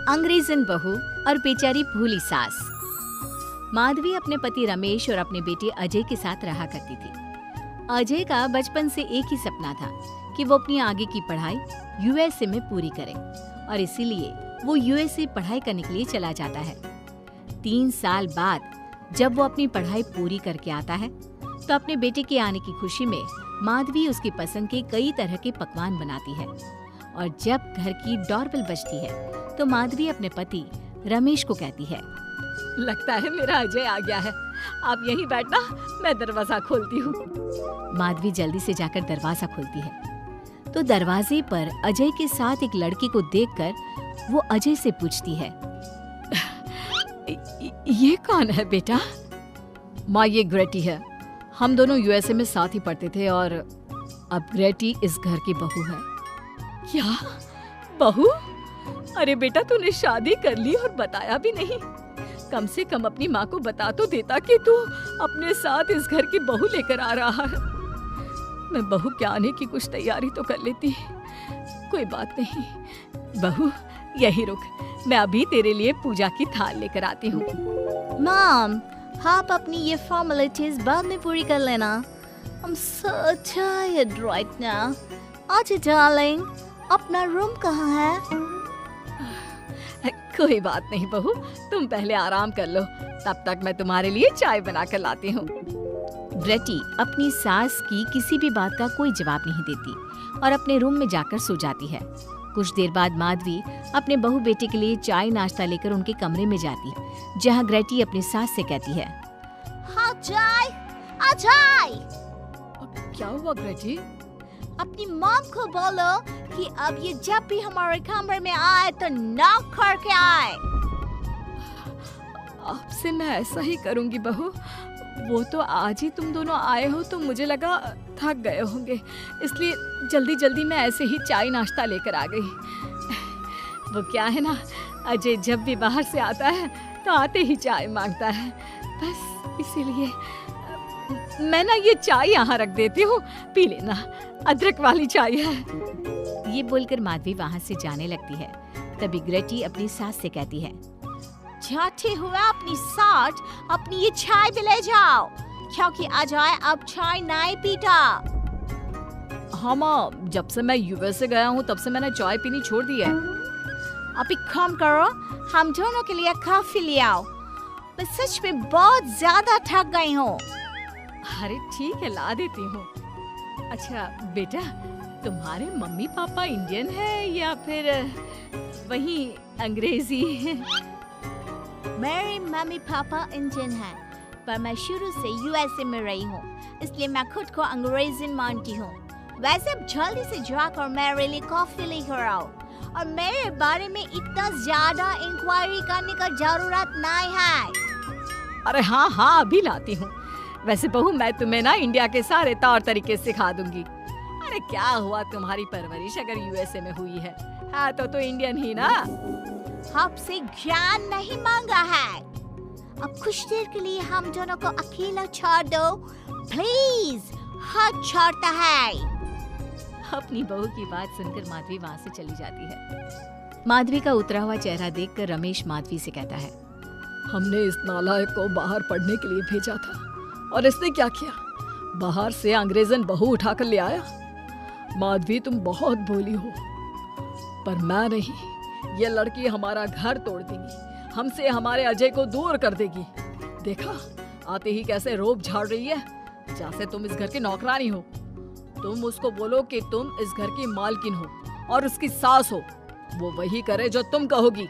अंग्रेजन बहू और बेचारी भूली सास। माधवी अपने पति रमेश और अपने बेटे अजय के साथ रहा करती थी। अजय का बचपन से एक ही सपना था कि वो अपनी आगे की पढ़ाई यूएसए में पूरी करे और इसीलिए वो यूएसए पढ़ाई करने के लिए चला जाता है। 3 साल बाद जब वो अपनी पढ़ाई पूरी करके आता है तो अपने बेटे के आने की खुशी में माधवी उसकी पसंद के कई तरह के पकवान बनाती है और जब घर की डोरबेल बजती है तो माधवी अपने पति रमेश को कहती है, लगता है मेरा अजय आ गया है, आप यहीं बैठना, मैं दरवाजा खोलती हूँ। माधवी जल्दी से जाकर दरवाजा खोलती है तो दरवाजे पर अजय के साथ एक लड़की को देखकर वो अजय से पूछती है, ये कौन है बेटा? माँ, ये ग्रेटी है। हम दोनों यूएसए में साथ ही पढ़ते थे और अब ग्रेटी इस घर की बहू है। क्या बहू? अरे बेटा, तूने शादी कर ली और बताया भी नहीं। कम से कम अपनी माँ को बता तो देता कि तू अपने साथ इस घर की बहू लेकर आ रहा है। मैं बहू के आने की कुछ तैयारी तो कर लेती। कोई बात नहीं बहू, यही रुक, मैं अभी तेरे लिए पूजा की थाल लेकर आती हूँ। मॉम, आप अपनी ये फॉर्मेलिटीज बाद में पूरी कर लेना। I'm so tired right now. अच्छा डार्लिंग, अपना रूम कहाँ है? कोई बात नहीं बहू, तुम पहले आराम कर लो, तब तक मैं तुम्हारे लिए चाय बना कर लाती हूँ। ग्रेटी अपनी सास की किसी भी बात का कोई जवाब नहीं देती और अपने रूम में जाकर सो जाती है। कुछ देर बाद माधवी अपने बहू बेटे के लिए चाय नाश्ता लेकर उनके कमरे में जाती, जहाँ ग्रेटी अपनी सास से कहती है, हाँ चाय, अजय। क्या हुआ ग्रेटी? अपनी मॉम को बोलो कि अब ये जब भी हमारे कमरे में आए तो नॉक करके आए। आपसे मैं ऐसा ही करूंगी बहू। वो तो आज ही तुम दोनों आए हो तो मुझे लगा थक गए होंगे, इसलिए जल्दी जल्दी मैं ऐसे ही चाय नाश्ता लेकर आ गई। वो क्या है ना, अजय जब भी बाहर से आता है तो आते ही चाय मांगता है, बस इसीलिए मैं ना ये चाय यहाँ रख देती हूँ, पी लेना, अदरक वाली चाय है। ये बोलकर माधवी वहाँ से जाने लगती है। तभी ग्रेटी अपनी सास से कहती है, जाते हुए अपनी साथ अपनी ये चाय भी ले जाओ, क्योंकि अजय अब चाय नहीं पीता। हाँ माँ, जब से मैं यूएसए गया हूँ तब से मैंने चाय पीनी छोड़ दी है। अब एक काम करो, हम दोनों के लिए कॉफी ले आओ, मैं सच में बहुत ज्यादा थक गई हूँ। अरे ठीक है, ला देती हूँ। अच्छा बेटा, तुम्हारे मम्मी पापा इंडियन है या फिर वही अंग्रेजी है? मेरे मम्मी पापा इंडियन हैं, पर मैं शुरू से यूएसए में रही हूँ, इसलिए मैं खुद को अंग्रेजन मानती हूँ। वैसे अब जल्दी से जाकर मेरे लिए कॉफी लेकर आओ और मेरे बारे में इतना ज्यादा इंक्वायरी करने का जरूरत नहीं है। अरे हाँ हाँ, अभी लाती हूँ। वैसे बहू, मैं तुम्हें ना इंडिया के सारे तौर तरीके सिखा दूंगी। अरे क्या हुआ, तुम्हारी परवरिश अगर यूएसए में हुई है तो इंडियन ही ना। आपसे ज्ञान नहीं मांगा है, अब कुछ देर के लिए हम दोनों को अकेला छोड़ दो प्लीज, हाथ छोड़ता है। अपनी बहू की बात सुनकर माधवी वहाँ से चली जाती है। माधवी का उतरा हुआ चेहरा देखकर रमेश माधवी से कहता है, हमने इस नालायक को बाहर पढ़ने के लिए भेजा था और इसने क्या किया, बाहर से अंग्रेजन बहू उठाकर ले आया। माधवी, तुम बहुत भोली हो, पर मैं नहीं। ये लड़की हमारा घर तोड़ देगी, हमसे हमारे अजय को दूर कर देगी। देखा, आते ही कैसे रोब झाड़ रही है, जैसे तुम इस घर की नौकरानी हो। तुम उसको बोलो कि तुम इस घर की मालकिन हो और उसकी सास हो, वो वही करे जो तुम कहोगी।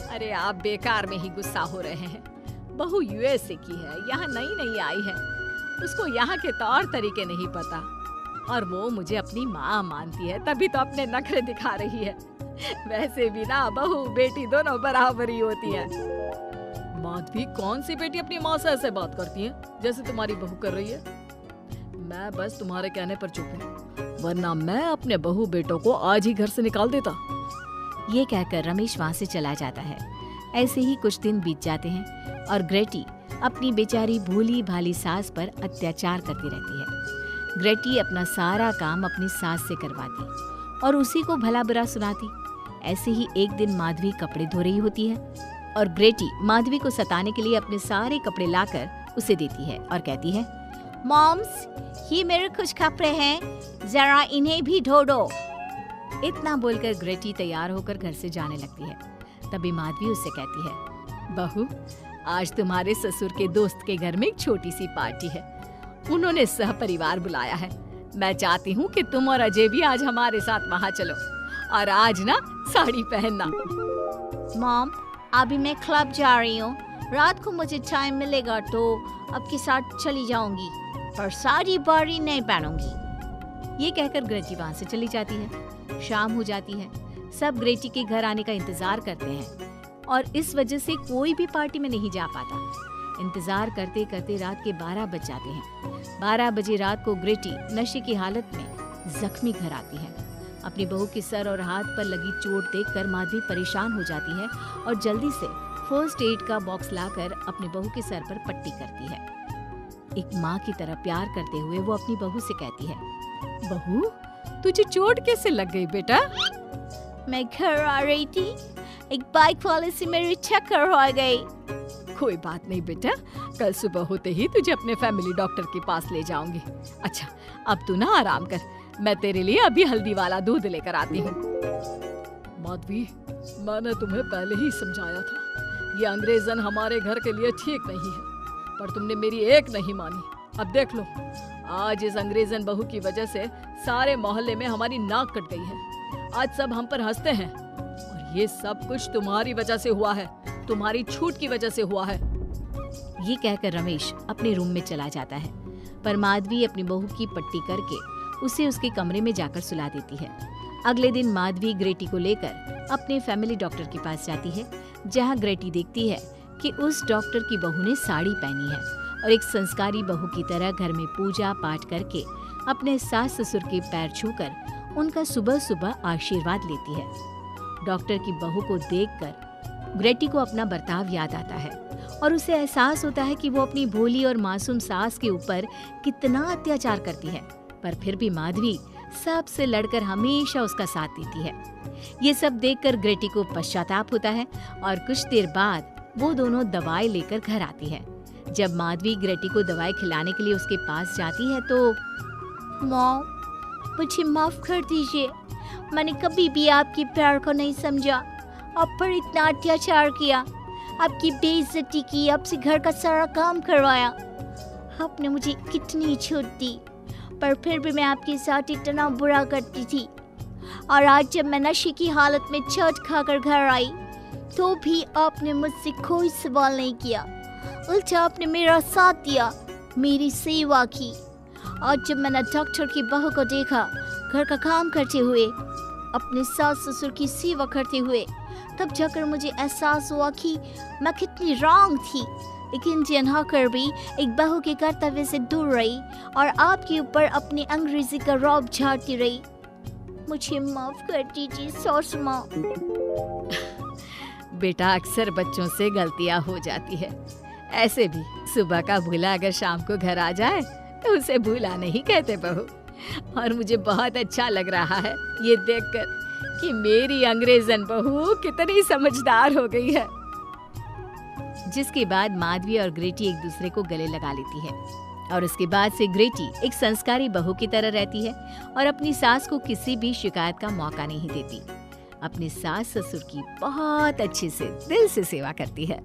अरे आप बेकार में ही गुस्सा हो रहे हैं। बहू यूएसए की है, यहाँ नई नई आई है, उसको यहाँ के तौर तरीके नहीं पता और वो मुझे अपनी माँ मानती है, तभी तो अपने नखरे दिखा रही है। वैसे भी ना बहू बेटी दोनों बराबर ही होती है। माधवी, कौन सी बेटी अपनी माँ से ऐसे बात करती है जैसे तुम्हारी बहू कर रही है? मैं बस तुम्हारे कहने पर चुप हूँ, वरना मैं अपने बहू बेटों को आज ही घर से निकाल देता। ये कहकर रमेश वहाँ से चला जाता है। ऐसे ही कुछ दिन बीत जाते हैं और ग्रेटी अपनी बेचारी भोली भाली सास पर अत्याचार करती रहती है। ग्रेटी अपना सारा काम अपनी सास से करवाती और उसी को भला बुरा सुनाती। ऐसे ही एक दिन माधवी कपड़े धो रही होती है और ग्रेटी माधवी को सताने के लिए अपने सारे कपड़े लाकर उसे देती है और कहती है, मॉम्स, ये मेरे कुछ कपड़े हैं, जरा इन्हें भी धो दो। इतना बोलकर ग्रेटी तैयार होकर घर से जाने लगती है। तभी माधवी उससे कहती है, बहू, आज तुम्हारे ससुर के दोस्त के घर में एक छोटी सी पार्टी है। उन्होंने सह परिवार बुलाया है। मैं चाहती हूँ कि तुम और अजय भी आज हमारे साथ वहाँ चलो और आज ना साड़ी पहनना। मॉम, अभी मैं क्लब जा रही हूँ, रात को मुझे टाइम मिलेगा तो आपके साथ चली जाऊंगी, पर साड़ी बारी नहीं पहनूंगी। ये कहकर ग्रेटी वहाँ से चली जाती है। शाम हो जाती है। सब ग्रेटी के घर आने का इंतजार करते हैं और इस वजह से कोई भी पार्टी में नहीं जा पाता। इंतजार करते करते रात के 12 बज जाते हैं। 12 बजे रात को ग्रेटी नशे की हालत में जख्मी घर आती है। अपनी बहू के सर और हाथ पर लगी चोट देखकर माधवी परेशान हो जाती है और जल्दी से फर्स्ट एड का बॉक्स लाकर अपनी बहू के सर पर पट्टी करती है। एक माँ की तरह प्यार करते हुए वो अपनी बहू से कहती है, बहू, तुझे चोट कैसे लग गई बेटा? मैं घर आ रही थी, एक बाइक वाले से मेरी टक्कर हो गई। कोई बात नहीं बेटा, कल सुबह होते ही तुझे अपने फैमिली डॉक्टर के पास ले जाऊंगी। अच्छा, अब तू ना आराम कर, मैं तेरे लिए अभी हल्दी वाला दूध लेकर आती हूँ। माधवी, मैंने तुम्हें पहले ही समझाया था, ये अंग्रेजन हमारे घर के लिए ठीक नहीं है, पर तुमने मेरी एक नहीं मानी। अब देख लो, आज इस अंग्रेजन बहू की वजह से सारे मोहल्ले में हमारी नाक कट गई है। आज सब हम पर हंसते हैं और ये सब कुछ तुम्हारी वजह से हुआ है, तुम्हारी छूट की वजह से हुआ है। ये कहकर रमेश अपने रूम में चला जाता है, पर माधवी अपनी बहू की पट्टी करके उसे उसके कमरे में जाकर सुला देती है। अगले दिन माधवी ग्रेटी को लेकर अपने फैमिली डॉक्टर के पास जाती है, जहाँ ग्रेटी देखती है कि उस डॉक्टर की बहू ने साड़ी पहनी है और एक संस्कारी बहू की तरह घर में पूजा पाठ करके अपने सास ससुर के पैर छूकर उनका सुबह सुबह आशीर्वाद लेती है। डॉक्टर की बहू को देखकर ग्रेटी को अपना बर्ताव याद आता है और उसे एहसास होता है कि वो अपनी भोली और मासूम सास के ऊपर कितना अत्याचार करती है, पर फिर भी माधवी सबसे लड़कर हमेशा उसका साथ देती है। ये सब देखकर ग्रेटी को पश्चाताप होता है और कुछ देर बाद वो दोनों दवाई लेकर घर आती है। जब माधवी ग्रेटी को दवाई खिलाने के लिए उसके पास जाती है तो मॉम, मुझे माफ कर दीजिए, मैंने कभी भी आपके प्यार को नहीं समझा, आप पर इतना अत्याचार किया, आपकी बेइज्जती की, आपसे घर का सारा काम करवाया। आपने मुझे कितनी छूट दी, पर फिर भी मैं आपके साथ इतना बुरा करती थी। और आज जब मैं नशे की हालत में चोट खाकर घर आई तो भी आपने मुझसे कोई सवाल नहीं किया, उल्टा आपने मेरा साथ दिया, मेरी सेवा की। और जब मैंने डॉक्टर की बहू को देखा घर का काम करते हुए, अपने सास ससुर की सेवा करते हुए, तब जाकर मुझे एहसास हुआ कि मैं कितनी रॉन्ग थी। एक इंडियन होकर भी एक बहू के कर्तव्य से दूर रही और आपके ऊपर अपनी अंग्रेजी का रौब झाड़ती रही। मुझे माफ कर दीजिए सासू माँ। बेटा, अक्सर बच्चों से गलतियां हो जाती है। ऐसे भी सुबह का भूला अगर शाम को घर आ जाए तो उसे भूला नहीं कहते बहू। और मुझे बहुत अच्छा लग रहा है ये देखकर कि मेरी अंग्रेजन बहू कितनी समझदार हो गई है। जिसके बाद माधवी और ग्रेटी एक दूसरे को गले लगा लेती है और उसके बाद से ग्रेटी एक संस्कारी बहू की तरह रहती है और अपनी सास को किसी भी शिकायत का मौका नहीं देती। अपनी सास ससुर की बहुत अच्छे से दिल से सेवा करती है।